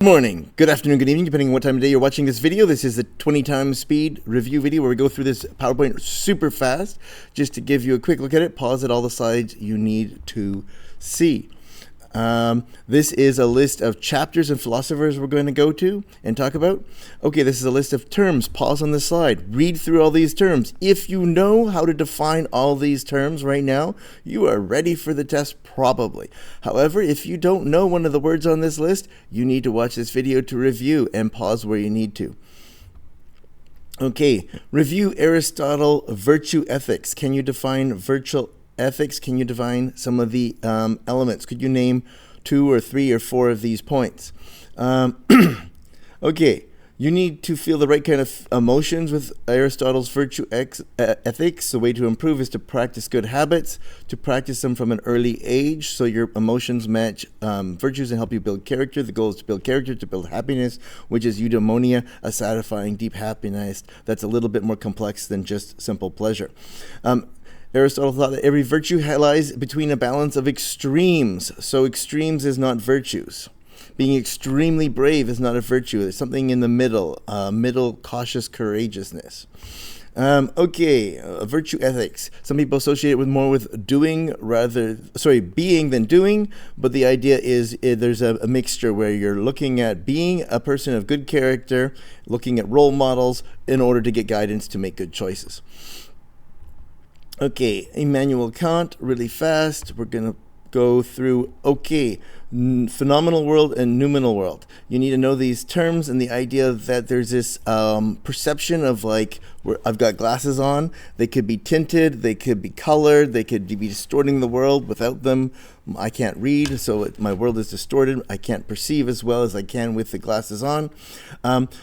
Good morning, good afternoon, good evening, depending on what time of day you're watching this video. This is a 20 times speed review video where we go through this PowerPoint super fast. Just to give you a quick look at it, pause at all the slides you need to see. This is a list of chapters and philosophers we're going to go to and talk about. Okay, this is a list of terms. Pause on the slide. Read through all these terms. If you know how to define all these terms right now, you are ready for the test probably. However, if you don't know one of the words on this list, you need to watch this video to review and pause where you need to. Okay, review Aristotle virtue ethics. Can you define virtue ethics? Can you define some of the elements? Could you name 2 or 3 or 4 of these points? Okay, you need to feel the right kind of emotions with Aristotle's virtue ethics. The way to improve is to practice good habits, to practice them from an early age so your emotions match virtues and help you build character. The goal is to build character, to build happiness, which is eudaimonia, a satisfying, deep happiness that's a little bit more complex than just simple pleasure. Aristotle thought that every virtue lies between a balance of extremes. So extremes is not virtues. Being extremely brave is not a virtue. There's something in the middle, cautious courageousness. Virtue ethics. Some people associate it with more with being than doing, but the idea is there's a mixture where you're looking at being a person of good character, looking at role models in order to get guidance to make good choices. Okay, Immanuel Kant, really fast. We're going to go through, phenomenal world and noumenal world. You need to know these terms and the idea that there's this perception of like, where I've got glasses on. They could be tinted, they could be colored, they could be distorting the world. Without them, I can't read, so my world is distorted. I can't perceive as well as I can with the glasses on.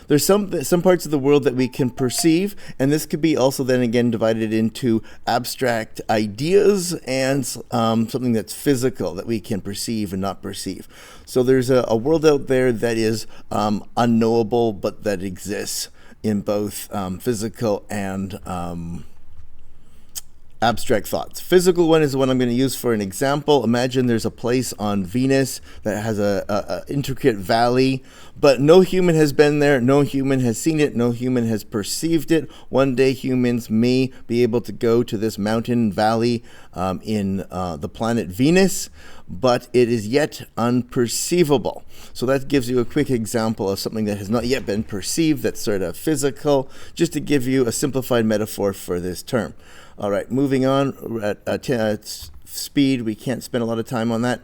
There's some parts of the world that we can perceive, and this could be also then again divided into abstract ideas and something that's physical that we can perceive and not perceive. So there's a world out there that is unknowable, but that exists in both physical and abstract thoughts. Physical one is the one I'm going to use for an example. Imagine there's a place on Venus that has a intricate valley, but no human has been there, no human has seen it, no human has perceived it. One day humans may be able to go to this mountain valley in the planet Venus, but it is yet unperceivable. So that gives you a quick example of something that has not yet been perceived, that's sort of physical, just to give you a simplified metaphor for this term. All right, moving on. We're at speed. We can't spend a lot of time on that.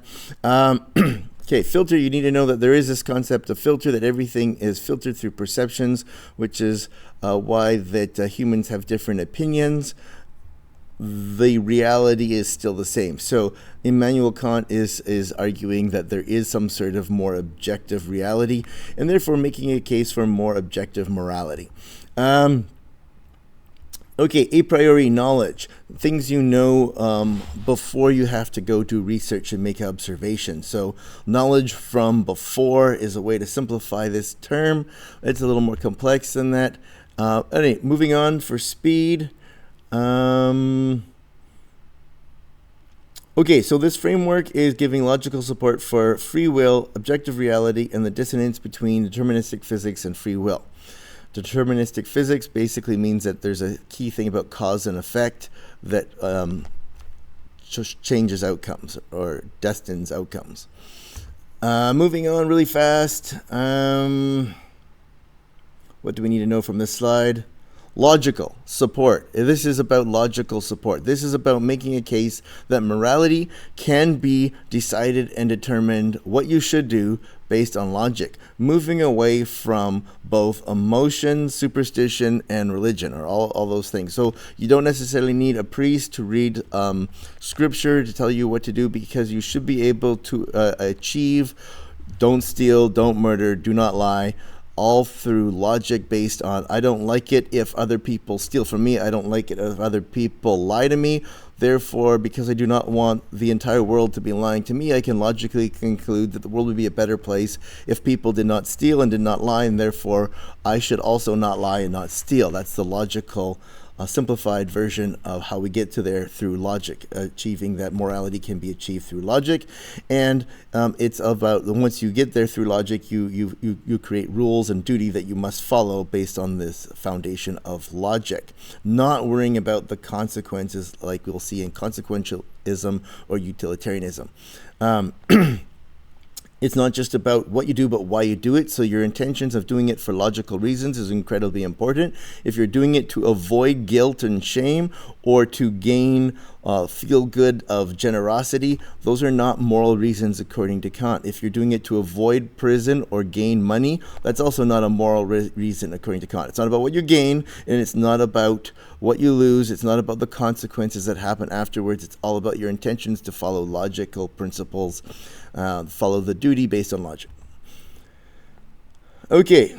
Okay, filter. You need to know that there is this concept of filter, that everything is filtered through perceptions, which is why that humans have different opinions. The reality is still the same. So Immanuel Kant is arguing that there is some sort of more objective reality, and therefore making a case for more objective morality. Okay, a priori knowledge, things you know before you have to go do research and make observations. So knowledge from before is a way to simplify this term. It's a little more complex than that. Anyway, moving on for speed. Okay, so this framework is giving logical support for free will, objective reality, and the dissonance between deterministic physics and free will. Deterministic physics basically means that there's a key thing about cause and effect that changes outcomes or destines outcomes. Moving on really fast. What do we need to know from this slide? Logical support. This is about logical support. This is about making a case that morality can be decided and determined what you should do based on logic, moving away from both emotion, superstition, and religion, or all those things. So you don't necessarily need a priest to read scripture to tell you what to do, because you should be able to achieve don't steal, don't murder, do not lie, all through logic based on, I don't like it if other people steal from me, I don't like it if other people lie to me, therefore, because I do not want the entire world to be lying to me, I can logically conclude that the world would be a better place if people did not steal and did not lie, and therefore I should also not lie and not steal. That's the logical simplified version of how we get to there through logic, achieving that morality can be achieved through logic. And it's about once you get there through logic, you create rules and duty that you must follow based on this foundation of logic, not worrying about the consequences like we'll see in consequentialism or utilitarianism. It's not just about what you do, but why you do it. So your intentions of doing it for logical reasons is incredibly important. If you're doing it to avoid guilt and shame or to gain feel good of generosity, those are not moral reasons according to Kant. If you're doing it to avoid prison or gain money, that's also not a moral reason according to Kant. It's not about what you gain, and it's not about what you lose. It's not about the consequences that happen afterwards. It's all about your intentions to follow logical principles, follow the duty based on logic. Okay,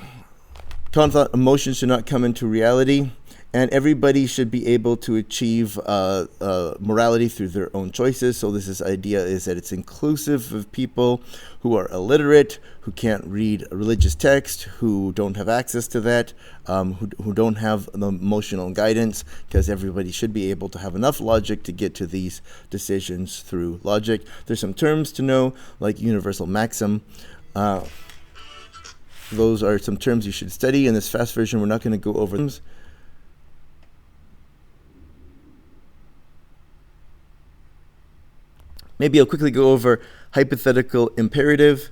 Kant thought emotions should not come into reality, and everybody should be able to achieve morality through their own choices. So this idea is that it's inclusive of people who are illiterate, who can't read a religious text, who don't have access to that, who don't have the emotional guidance, because everybody should be able to have enough logic to get to these decisions through logic. There's some terms to know, like universal maxim. Those are some terms you should study. In this fast version, we're not going to go over them. Maybe I'll quickly go over hypothetical imperative.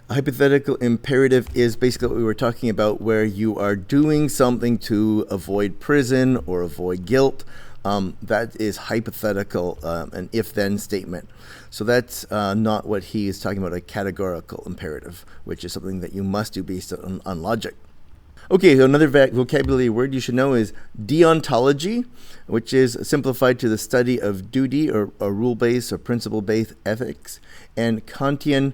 A hypothetical imperative is basically what we were talking about, where you are doing something to avoid prison or avoid guilt. That is hypothetical, an if-then statement. So that's not what he is talking about, a categorical imperative, which is something that you must do based on logic. Okay, so another vocabulary word you should know is deontology, which is simplified to the study of duty or rule-based or principle-based ethics. And Kantian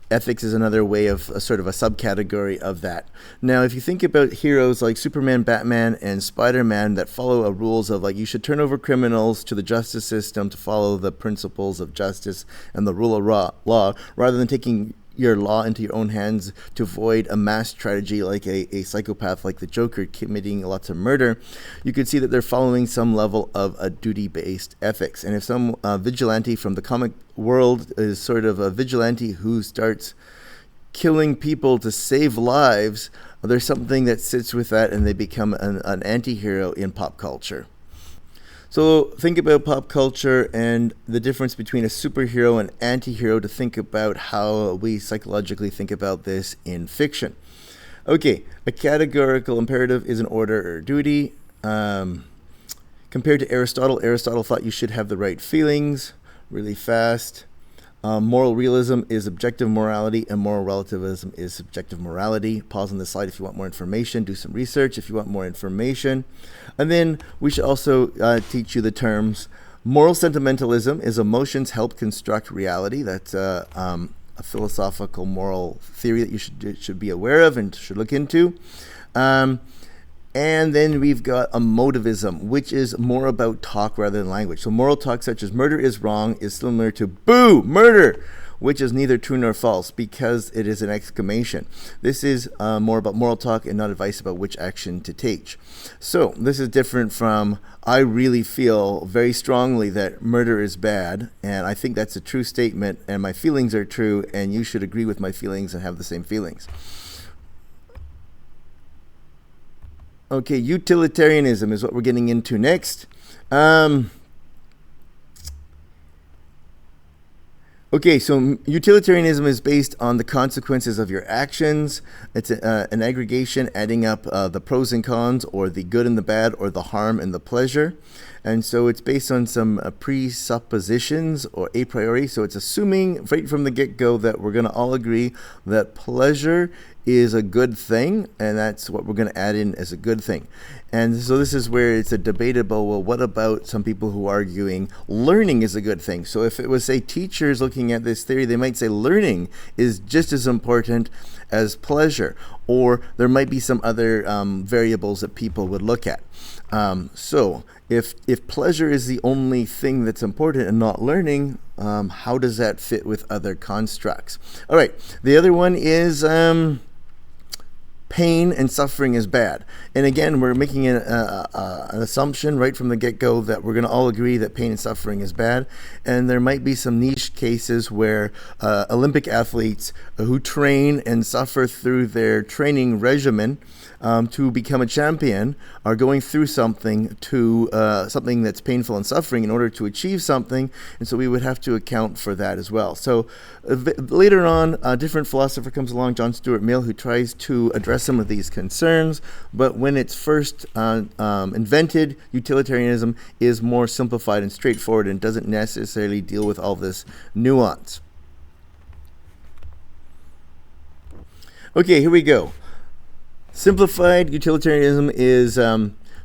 ethics is another way of sort of a subcategory of that. Now, if you think about heroes like Superman, Batman, and Spider-Man that follow rules of like you should turn over criminals to the justice system to follow the principles of justice and the rule of law, rather than taking your law into your own hands to avoid a mass tragedy like a psychopath like the Joker committing lots of murder, you could see that they're following some level of a duty-based ethics. And if some vigilante from the comic world is sort of a vigilante who starts killing people to save lives, there's something that sits with that and they become an anti-hero in pop culture. So think about pop culture and the difference between a superhero and anti-hero to think about how we psychologically think about this in fiction. Okay, a categorical imperative is an order or duty. Compared to Aristotle thought you should have the right feelings. Really fast. Moral realism is objective morality, and moral relativism is subjective morality. Pause on this slide if you want more information. Do some research if you want more information. And then we should also teach you the terms. Moral sentimentalism is emotions help construct reality. That's a philosophical moral theory that you should be aware of and should look into. And then we've got emotivism, which is more about talk rather than language. So moral talk such as murder is wrong is similar to boo, murder, which is neither true nor false because it is an exclamation. This is more about moral talk and not advice about which action to take. So this is different from I really feel very strongly that murder is bad, and I think that's a true statement, and my feelings are true, and you should agree with my feelings and have the same feelings. Okay, utilitarianism is what we're getting into next. Okay, so utilitarianism is based on the consequences of your actions. It's an aggregation adding up the pros and cons, or the good and the bad, or the harm and the pleasure. And so it's based on some presuppositions or a priori. So it's assuming right from the get-go that we're going to all agree that pleasure is a good thing, and that's what we're going to add in as a good thing. And so this is where it's a debatable, well, what about some people who are arguing learning is a good thing? So if it was, say, teachers looking at this theory, they might say learning is just as important as pleasure, or there might be some other variables that people would look at. So if pleasure is the only thing that's important and not learning, how does that fit with other constructs? All right, the other one is pain and suffering is bad. And again, we're making an assumption right from the get-go that we're going to all agree that pain and suffering is bad. And there might be some niche cases where Olympic athletes who train and suffer through their training regimen to become a champion are going through something that's painful and suffering in order to achieve something, and so we would have to account for that as well. So later on, a different philosopher comes along, John Stuart Mill, who tries to address some of these concerns, but when it's first invented, utilitarianism is more simplified and straightforward and doesn't necessarily deal with all this nuance. Okay, here we go. Simplified utilitarianism is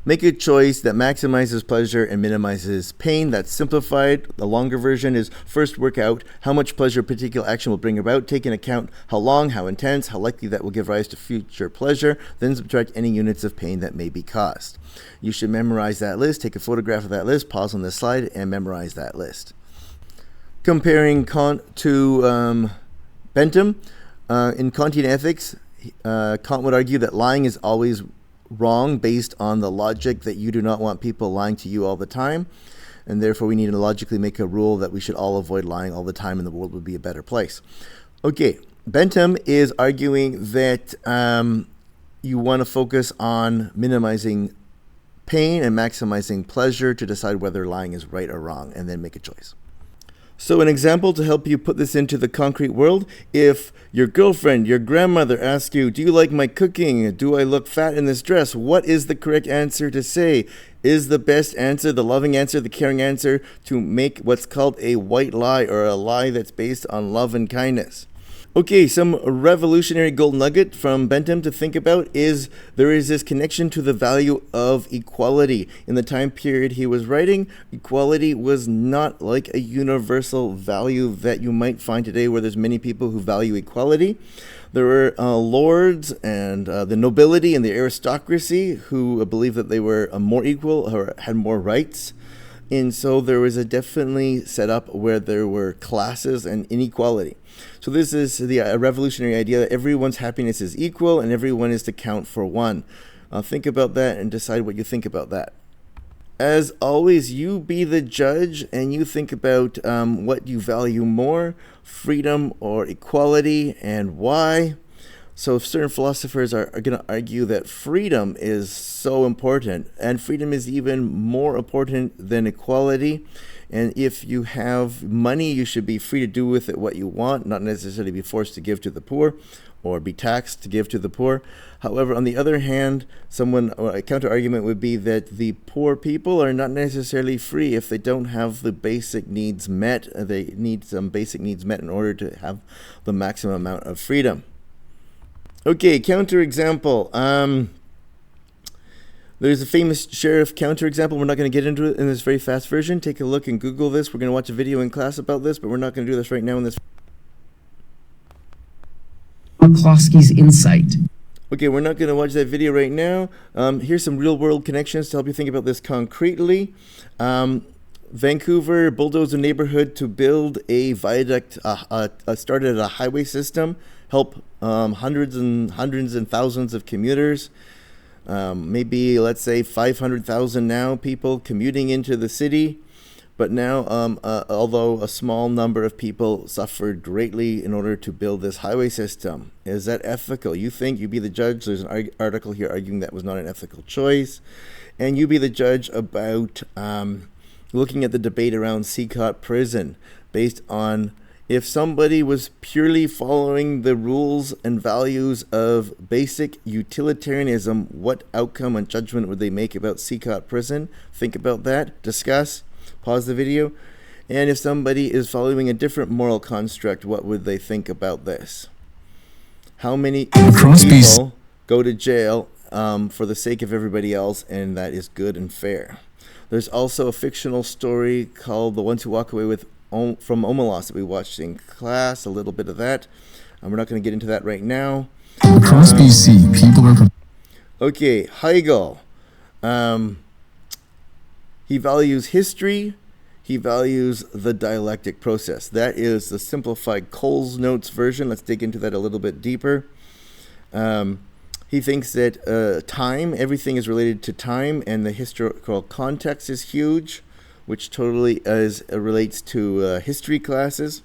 make a choice that maximizes pleasure and minimizes pain. That's simplified. The longer version is first work out how much pleasure a particular action will bring about, take into account how long, how intense, how likely that will give rise to future pleasure, then subtract any units of pain that may be caused. You should memorize that list, take a photograph of that list, pause on this slide, and memorize that list. Comparing Kant to Bentham, in Kantian ethics, Kant would argue that lying is always wrong based on the logic that you do not want people lying to you all the time, and therefore we need to logically make a rule that we should all avoid lying all the time and the world would be a better place. Okay, Bentham is arguing that you want to focus on minimizing pain and maximizing pleasure to decide whether lying is right or wrong, and then make a choice. So an example to help you put this into the concrete world: if your girlfriend, your grandmother asks you, do you like my cooking? Do I look fat in this dress? What is the correct answer to say? Is the best answer, the loving answer, the caring answer, to make what's called a white lie, or a lie that's based on love and kindness? Okay, some revolutionary gold nugget from Bentham to think about is there is this connection to the value of equality. In the time period he was writing, equality was not like a universal value that you might find today, where there's many people who value equality. There were lords and the nobility and the aristocracy who believed that they were more equal or had more rights. And so there was a definitely set up where there were classes and inequality. So this is the revolutionary idea that everyone's happiness is equal and everyone is to count for one. Think about that and decide what you think about that. As always, you be the judge and you think about what you value more, freedom or equality, and why. So certain philosophers are going to argue that freedom is so important, and freedom is even more important than equality. And if you have money, you should be free to do with it what you want, not necessarily be forced to give to the poor or be taxed to give to the poor. However, on the other hand, a counter argument would be that the poor people are not necessarily free if they don't have the basic needs met. They need some basic needs met in order to have the maximum amount of freedom. Okay, counterexample. There's a famous sheriff counterexample. We're not going to get into it in this very fast version. Take a look and Google this. We're going to watch a video in class about this, but we're not going to do this right now in this. McCloskey's insight. Okay, we're not going to watch that video right now. Here's some real-world connections to help you think about this concretely. Vancouver bulldozed a neighborhood to build a viaduct, started a highway system, help hundreds and thousands of commuters. Maybe, let's say, 500,000 now people commuting into the city. But now, although a small number of people suffered greatly in order to build this highway system, is that ethical? You think, you be the judge. There's an article here arguing that was not an ethical choice. And you be the judge about looking at the debate around Seacott Prison based on if somebody was purely following the rules and values of basic utilitarianism, what outcome and judgment would they make about Seacott Prison? Think about that. Discuss. Pause the video. And if somebody is following a different moral construct, what would they think about this? How many people go to jail for the sake of everybody else, and that is good and fair? There's also a fictional story called The Ones Who Walk Away from Omelas that we watched in class, a little bit of that. We're not going to get into that right now. Across BC, people are... Okay, Hegel. He values history. He values the dialectic process. That is the simplified Coles Notes version. Let's dig into that a little bit deeper. He thinks that everything is related to time, and the historical context is huge, which totally relates to history classes.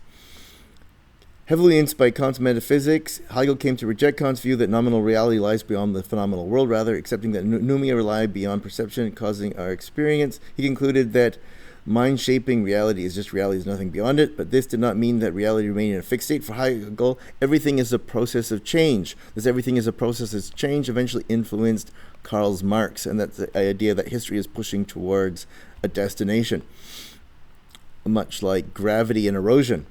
Heavily influenced by Kant's metaphysics, Hegel came to reject Kant's view that nominal reality lies beyond the phenomenal world, rather accepting that noumena rely beyond perception, causing our experience. He concluded that mind-shaping reality is just reality, is nothing beyond it, but this did not mean that reality remained in a fixed state. For Hegel, everything is a process of change. This everything is a process of change eventually influenced Karl Marx, and that's the idea that history is pushing towards a destination, much like gravity and erosion.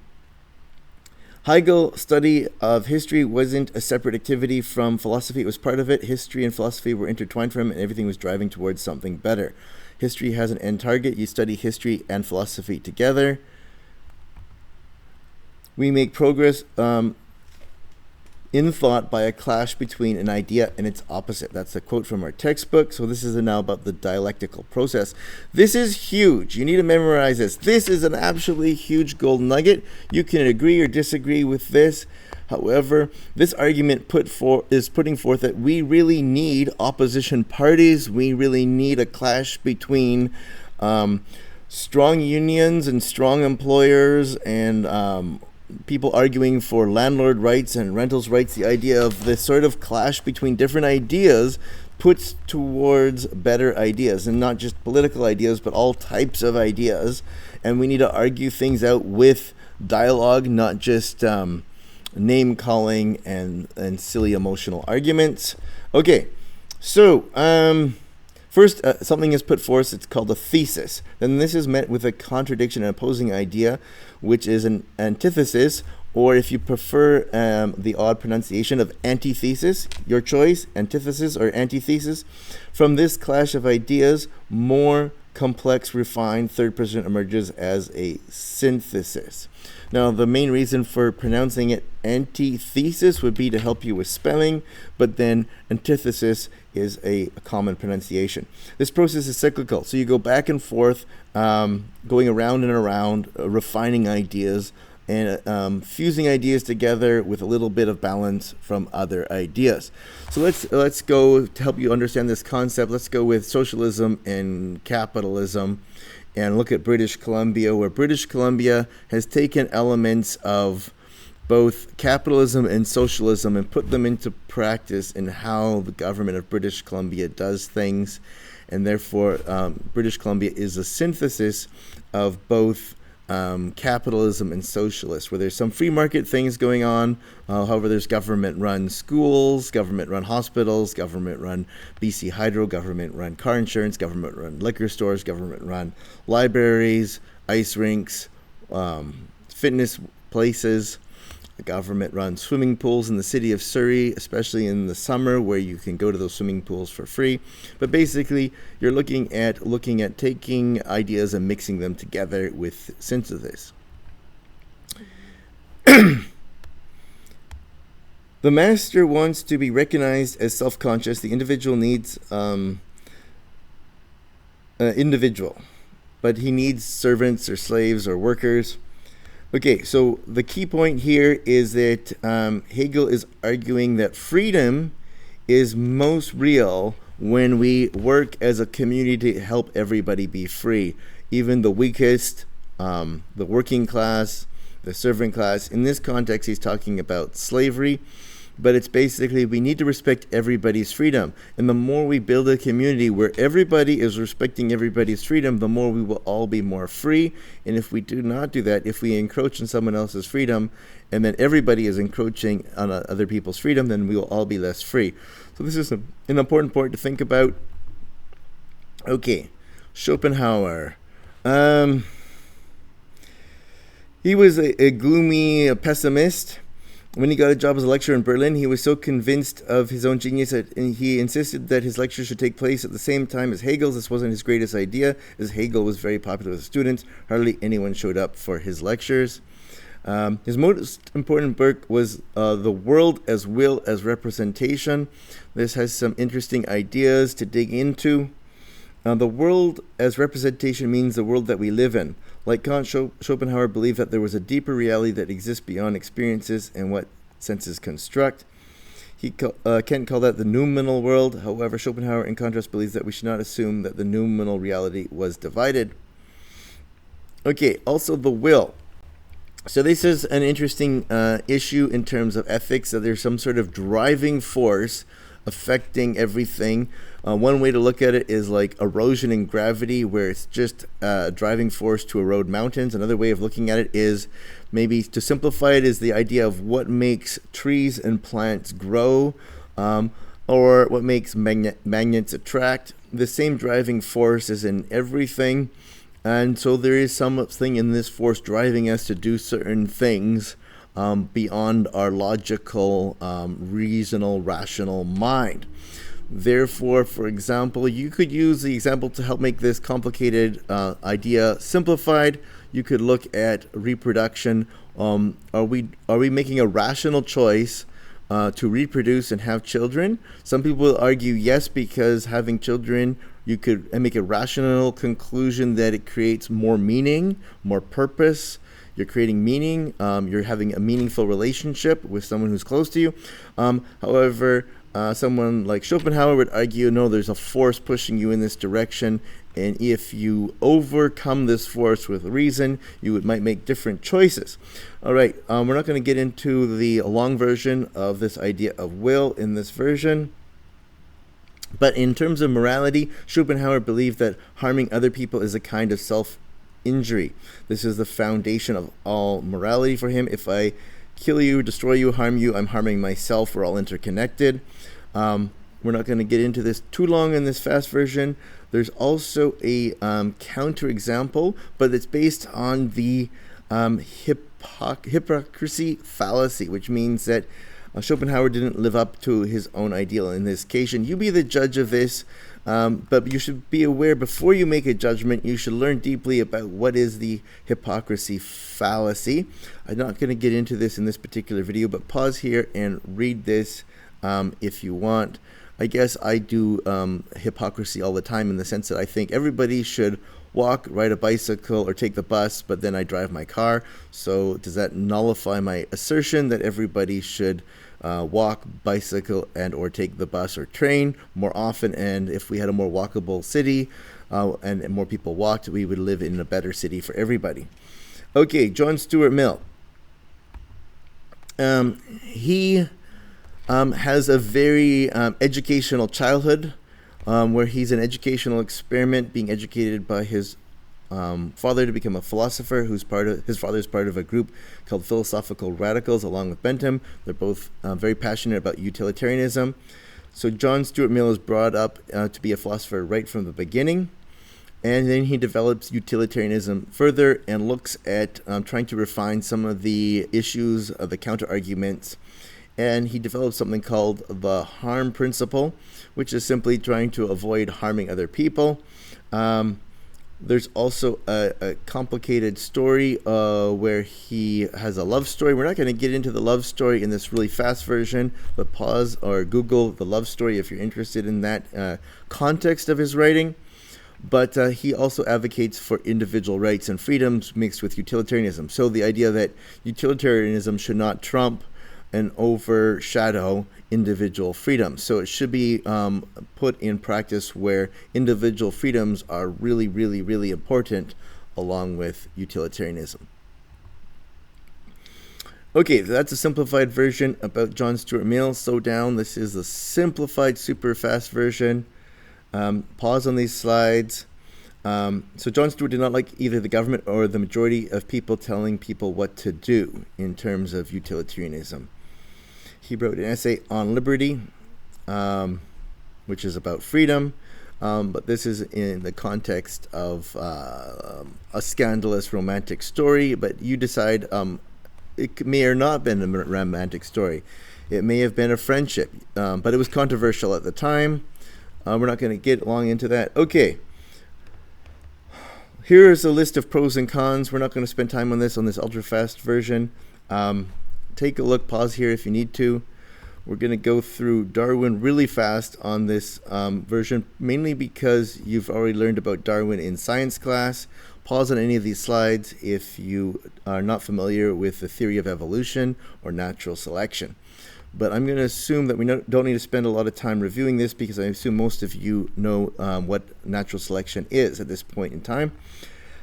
Hegel's study of history wasn't a separate activity from philosophy. It was part of it. History and philosophy were intertwined for him, and everything was driving towards something better. History has an end target. You study history and philosophy together. We make progress in thought by a clash between an idea and its opposite. That's a quote from our textbook. So this is now about the dialectical process. This is huge. You need to memorize this. This is an absolutely huge gold nugget. You can agree or disagree with this. However, this argument is putting forth that we really need opposition parties. We really need a clash between strong unions and strong employers and people arguing for landlord rights and rentals rights. The idea of this sort of clash between different ideas puts towards better ideas, and not just political ideas, but all types of ideas. And we need to argue things out with dialogue, not just name calling and silly emotional arguments. Okay, so first, something is put forth. It's called a thesis. Then this is met with a contradiction, an opposing idea, which is an antithesis, or if you prefer the odd pronunciation of antithesis, your choice, antithesis or antithesis. From this clash of ideas, more complex, refined third person emerges as a synthesis. Now, the main reason for pronouncing it antithesis would be to help you with spelling, but then antithesis is a common pronunciation. This process is cyclical, so you go back and forth, going around and around, refining ideas, and fusing ideas together with a little bit of balance from other ideas. So let's go, to help you understand this concept, let's go with socialism and capitalism and look at British Columbia, where British Columbia has taken elements of both capitalism and socialism and put them into practice in how the government of British Columbia does things. And therefore, British Columbia is a synthesis of both capitalism and socialist, where there's some free market things going on. However, there's government-run schools, government-run hospitals, government-run BC Hydro, government-run car insurance, government-run liquor stores, government-run libraries, ice rinks, fitness places, government-run swimming pools in the city of Surrey, especially in the summer, where you can go to those swimming pools for free. But basically, you're looking at taking ideas and mixing them together with synthesis. The master wants to be recognized as self-conscious. The individual needs individual, but he needs servants or slaves or workers. Okay, so the key point here is that Hegel is arguing that freedom is most real when we work as a community to help everybody be free, even the weakest, the working class, the servant class. In this context, he's talking about slavery, but it's basically we need to respect everybody's freedom. And the more we build a community where everybody is respecting everybody's freedom, the more we will all be more free. And if we do not do that, if we encroach on someone else's freedom, and then everybody is encroaching on other people's freedom, then we will all be less free. So this is an important point to think about. Okay, Schopenhauer. He was a gloomy pessimist. When he got a job as a lecturer in Berlin, he was so convinced of his own genius that he insisted that his lecture should take place at the same time as Hegel's. This wasn't his greatest idea, as Hegel was very popular with students. Hardly anyone showed up for his lectures. His most important book was The World as Will as Representation. This has some interesting ideas to dig into. The world as representation means the world that we live in. Like Kant, Schopenhauer believed that there was a deeper reality that exists beyond experiences and what senses construct. Kant called that the noumenal world. However, Schopenhauer, in contrast, believes that we should not assume that the noumenal reality was divided. Okay, also the will. So this is an interesting issue in terms of ethics, that there's some sort of driving force affecting everything. One way to look at it is like erosion and gravity, where it's just a driving force to erode mountains. Another way of looking at it is, maybe to simplify it, is the idea of what makes trees and plants grow, or what makes magnets attract. The same driving force is in everything. And so there is something in this force driving us to do certain things beyond our logical, reasonable, rational mind. Therefore, for example, you could use the example to help make this complicated idea simplified. You could look at reproduction. Are we making a rational choice to reproduce and have children? Some people will argue yes, because having children, you could make a rational conclusion that it creates more meaning, more purpose. You're creating meaning. You're having a meaningful relationship with someone who's close to you. However, someone like Schopenhauer would argue, no, there's a force pushing you in this direction, and if you overcome this force with reason, you might make different choices. All right, we're not going to get into the long version of this idea of will in this version. But in terms of morality, Schopenhauer believed that harming other people is a kind of self-injury. This is the foundation of all morality for him. If I kill you, destroy you, harm you, I'm harming myself. We're all interconnected. We're not going to get into this too long in this fast version. There's also a counterexample, but it's based on the hypocrisy fallacy, which means that Schopenhauer didn't live up to his own ideal in this occasion. You be the judge of this, but you should be aware, before you make a judgment, you should learn deeply about what is the hypocrisy fallacy. I'm not going to get into this in this particular video, but pause here and read this if you want. I guess I do hypocrisy all the time, in the sense that I think everybody should walk, ride a bicycle, or take the bus, but then I drive my car. So does that nullify my assertion that everybody should walk, bicycle, and or take the bus or train more often? And if we had a more walkable city and more people walked, we would live in a better city for everybody. Okay, John Stuart Mill. He has a very educational childhood, where he's an educational experiment, being educated by his father to become a philosopher, his father's part of a group called Philosophical Radicals, along with Bentham. They're both very passionate about utilitarianism. So John Stuart Mill is brought up to be a philosopher right from the beginning, and then he develops utilitarianism further and looks at trying to refine some of the issues of the counter-arguments. And he developed something called the harm principle, which is simply trying to avoid harming other people. There's also a complicated story where he has a love story. We're not going to get into the love story in this really fast version, but pause or Google the love story if you're interested in that context of his writing. But he also advocates for individual rights and freedoms mixed with utilitarianism. So the idea that utilitarianism should not trump and overshadow individual freedoms. So it should be put in practice where individual freedoms are really, really, really important, along with utilitarianism. Okay, that's a simplified version about John Stuart Mill. Slow down. This is the simplified, super fast version. Pause on these slides. So John Stuart did not like either the government or the majority of people telling people what to do in terms of utilitarianism. He wrote an essay on liberty, which is about freedom, but this is in the context of a scandalous romantic story, but you decide. It may or not have been a romantic story. It may have been a friendship, but it was controversial at the time. We're not going to get long into that. Okay. Here's a list of pros and cons. We're not going to spend time on this ultra fast version. Take a look, pause here if you need to. We're going to go through Darwin really fast on this version, mainly because you've already learned about Darwin in science class. Pause on any of these slides if you are not familiar with the theory of evolution or natural selection. but I'm going to assume that we don't need to spend a lot of time reviewing this because I assume most of you know what natural selection is at this point in time.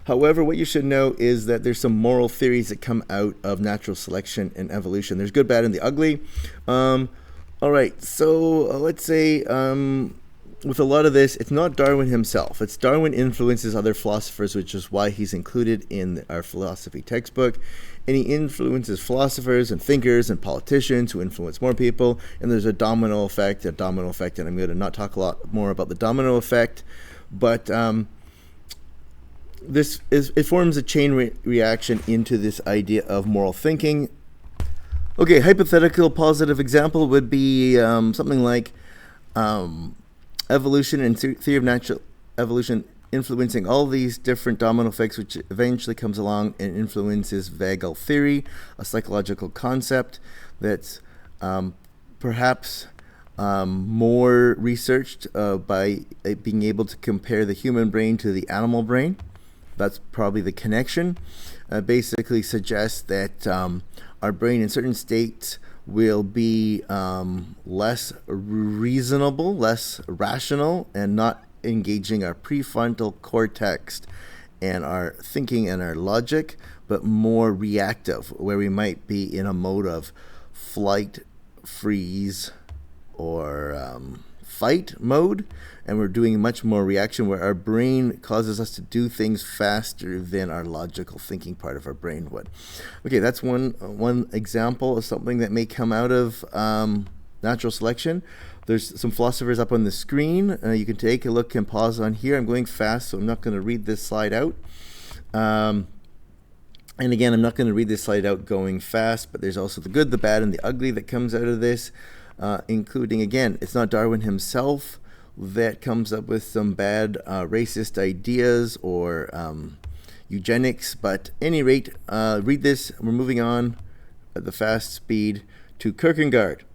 However, what you should know is that there's some moral theories that come out of natural selection and evolution. There's good, bad, and the ugly. All right, so let's say with a lot of this, it's not Darwin himself. It's Darwin influences other philosophers, which is why he's included in our philosophy textbook. And he influences philosophers and thinkers and politicians who influence more people. And there's a domino effect, and I'm going to not talk a lot more about the domino effect. But it forms a chain reaction into this idea of moral thinking. Okay, hypothetical positive example would be something like evolution and theory of natural evolution influencing all these different domino effects, which eventually comes along and influences vagal theory, a psychological concept that's perhaps more researched by being able to compare the human brain to the animal brain. That's probably the connection. Basically suggests that our brain in certain states will be less reasonable, less rational, and not engaging our prefrontal cortex and our thinking and our logic, but more reactive, where we might be in a mode of flight, freeze, or fight mode, and we're doing much more reaction, where our brain causes us to do things faster than our logical thinking part of our brain would. Okay, that's one example of something that may come out of natural selection. There's some philosophers up on the screen. You can take a look and pause on here. I'm going fast, so I'm not going to read this slide out. And again, I'm not going to read this slide out going fast, but there's also the good, the bad, and the ugly that comes out of this, including, again, it's not Darwin himself that comes up with some bad racist ideas or eugenics, but at any rate, read this. We're moving on at the fast speed to Kierkegaard.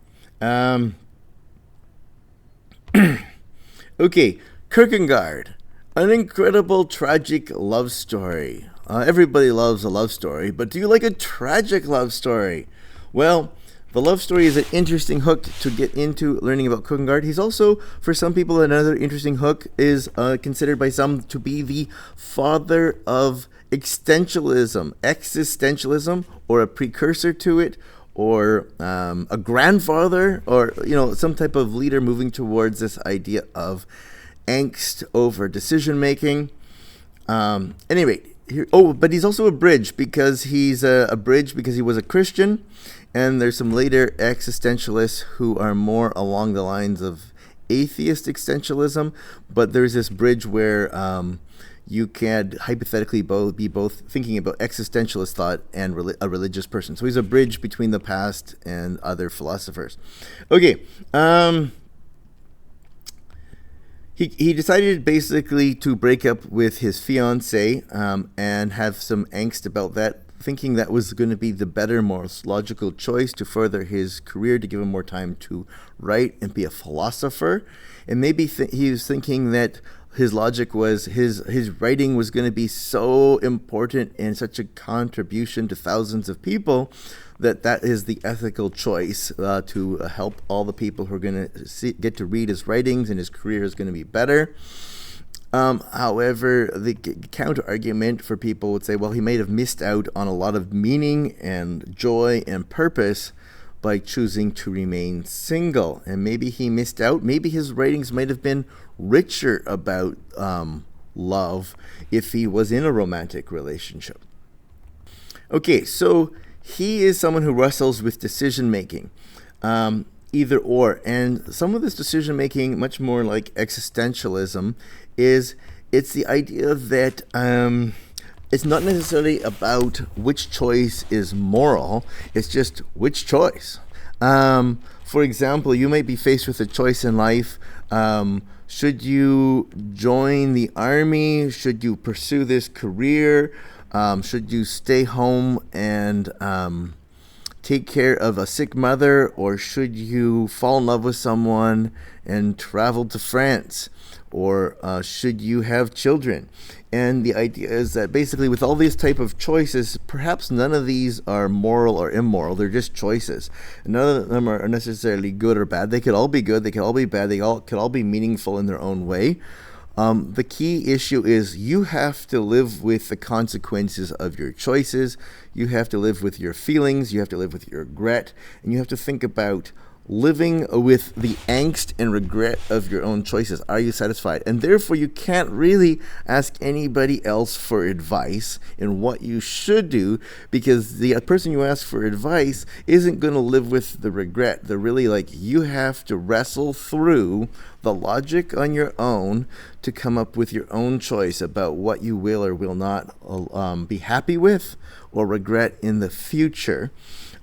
Okay, Kierkegaard, an incredible tragic love story. Everybody loves a love story, but do you like a tragic love story? Well, the love story is an interesting hook to get into learning about Kierkegaard. He's also, for some people, another interesting hook is considered by some to be the father of existentialism, or a precursor to it, or a grandfather, or some type of leader moving towards this idea of angst over decision making. Anyway, but he's also a bridge because he was a Christian, and there's some later existentialists who are more along the lines of atheist existentialism. But there's this bridge where you can hypothetically be both thinking about existentialist thought and a religious person. So he's a bridge between the past and other philosophers. Okay. He decided basically to break up with his fiancée and have some angst about that, thinking that was going to be the better, more logical choice to further his career, to give him more time to write and be a philosopher. And maybe he was thinking that his logic was his writing was going to be so important and such a contribution to thousands of people that is the ethical choice to help all the people who are going to get to read his writings, and his career is going to be better. However, the counter argument for people would say, well, he may have missed out on a lot of meaning and joy and purpose by choosing to remain single. And maybe he missed out. Maybe his writings might have been richer about love if he was in a romantic relationship. Okay, so he is someone who wrestles with decision making, either or. And some of this decision making, much more like existentialism, it's the idea that it's not necessarily about which choice is moral, it's just which choice. For example, you might be faced with a choice in life. Should you join the army? Should you pursue this career? Should you stay home and take care of a sick mother, or should you fall in love with someone and travel to France, or should you have children? And the idea is that basically with all these type of choices, perhaps none of these are moral or immoral. They're just choices. None of them are necessarily good or bad. They could all be good. They could all be bad. They could all be meaningful in their own way. The key issue is you have to live with the consequences of your choices. You have to live with your feelings. You have to live with your regret. And you have to think about living with the angst and regret of your own choices. Are you satisfied? And therefore, you can't really ask anybody else for advice in what you should do, because the person you ask for advice isn't going to live with the regret. They're really like, you have to wrestle through the logic on your own to come up with your own choice about what you will or will not be happy with or regret in the future.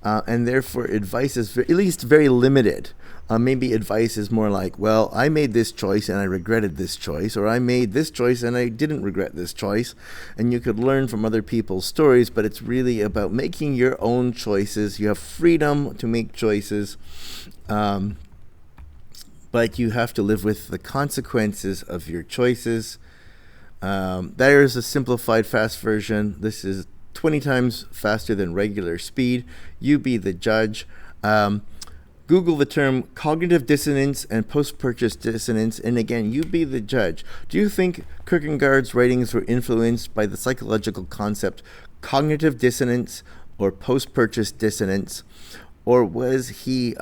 And therefore, advice is at least very limited. Maybe advice is more like, well, I made this choice and I regretted this choice, or I made this choice and I didn't regret this choice. And you could learn from other people's stories, but it's really about making your own choices. You have freedom to make choices, but you have to live with the consequences of your choices. There is a simplified fast version. This is 20 times faster than regular speed. You be the judge. Google the term cognitive dissonance and post-purchase dissonance, and again, you be the judge. Do you think Kierkegaard's writings were influenced by the psychological concept cognitive dissonance or post-purchase dissonance? Or was he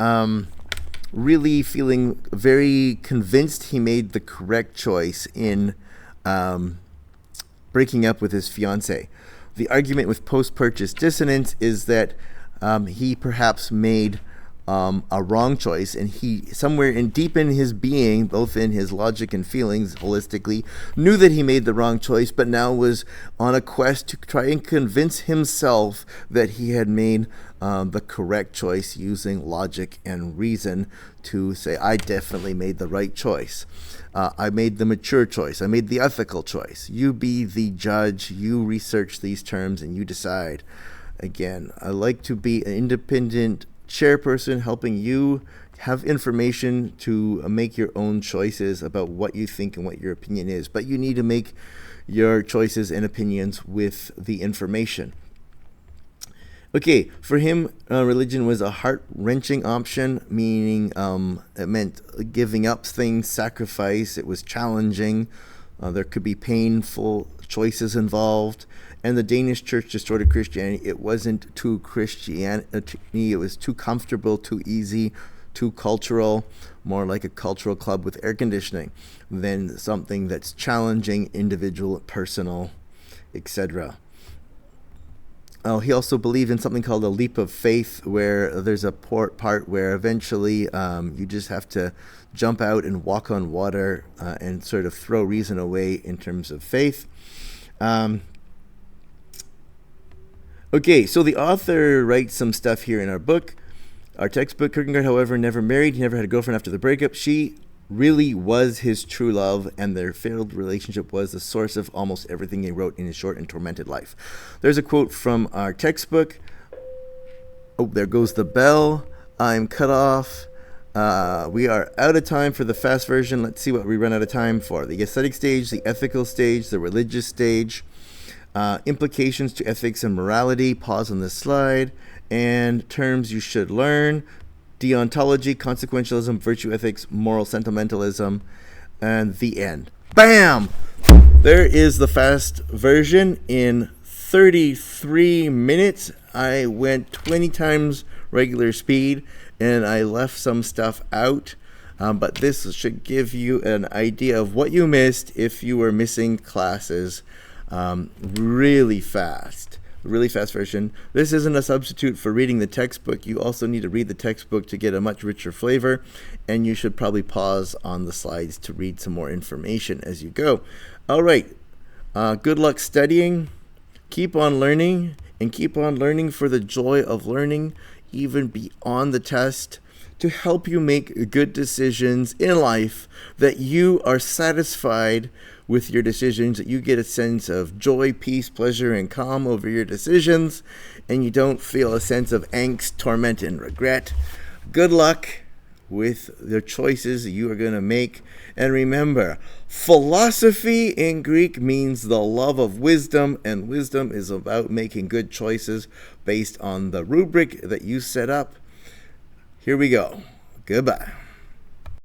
really feeling very convinced he made the correct choice in breaking up with his fiancée? The argument with post-purchase dissonance is that he perhaps made a wrong choice, and he somewhere deep in his being, both in his logic and feelings holistically, knew that he made the wrong choice, but now was on a quest to try and convince himself that he had made the correct choice using logic and reason to say, I definitely made the right choice. I made the mature choice. I made the ethical choice. You be the judge. You research these terms and you decide. Again, I like to be an independent chairperson, helping you have information to make your own choices about what you think and what your opinion is. But you need to make your choices and opinions with the information. Okay, for him, religion was a heart-wrenching option, meaning it meant giving up things, sacrifice. It was challenging. There could be painful choices involved. And the Danish church distorted Christianity. It wasn't too Christianity. It was too comfortable, too easy, too cultural, more like a cultural club with air conditioning than something that's challenging, individual, personal, etc. He also believed in something called a leap of faith, where there's a part where eventually you just have to jump out and walk on water and sort of throw reason away in terms of faith. Okay, so the author writes some stuff here in our book, our textbook. Kierkegaard, however, never married. He never had a girlfriend after the breakup. She really was his true love, and their failed relationship was the source of almost everything he wrote in his short and tormented life. There's a quote from our textbook. Oh, there goes the bell. I'm cut off. We are out of time for the fast version. Let's see what we run out of time for. The aesthetic stage, the ethical stage, the religious stage, implications to ethics and morality, pause on this slide, and terms you should learn, deontology, consequentialism, virtue ethics, moral sentimentalism, and the end. Bam! There is the fast version in 33 minutes. I went 20 times regular speed, and I left some stuff out. But this should give you an idea of what you missed if you were missing classes. Really fast version. This isn't a substitute for reading the textbook. You also need to read the textbook to get a much richer flavor, and you should probably pause on the slides to read some more information as you go. All right, good luck studying. Keep on learning, and keep on learning for the joy of learning, even beyond the test, to help you make good decisions in life that you are satisfied with your decisions, that you get a sense of joy, peace, pleasure, and calm over your decisions, and you don't feel a sense of angst, torment, and regret. Good luck with the choices you are going to make. And remember, philosophy in Greek means the love of wisdom, and wisdom is about making good choices based on the rubric that you set up. Here we go. Goodbye.